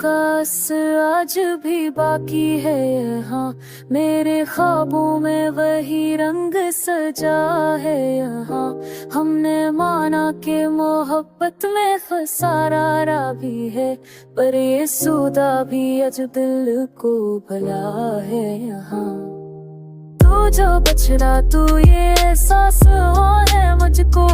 का असर आज भी बाकी है यहाँ। मेरे ख्वाबों में वही रंग सजा है यहाँ। हमने माना कि मोहब्बत में खसारा भी है, पर ये सौदा भी अज दिल को भला है यहाँ। तू जो बछड़ा तू ये एहसास है मुझको,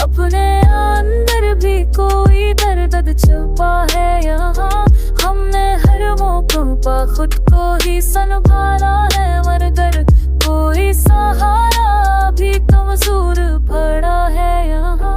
अपने अंदर भी कोई दर्द छुपा है यहाँ। हमने हर मौका पर खुद को ही संभाला है, मगर कोई सहारा भी कमजोर पड़ा है यहाँ।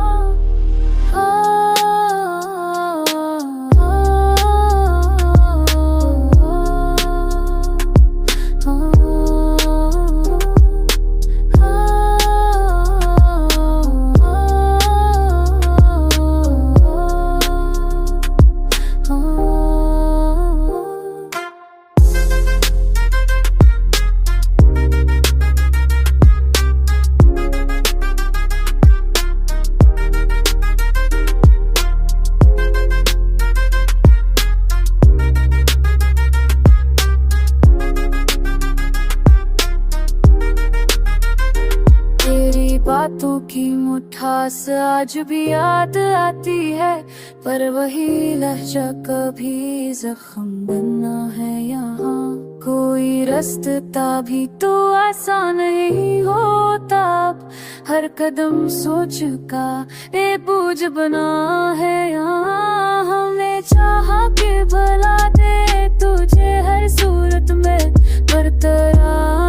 बातों की मिठास आज भी याद आती है, पर वही लहजा कभी जख्म बना है यहाँ। कोई रास्ता भी तो आसान नहीं होता, हर कदम सोच का एक बोझ बना है यहाँ। हमने चाहा कि भला दे तुझे हर सूरत में, पर तेरा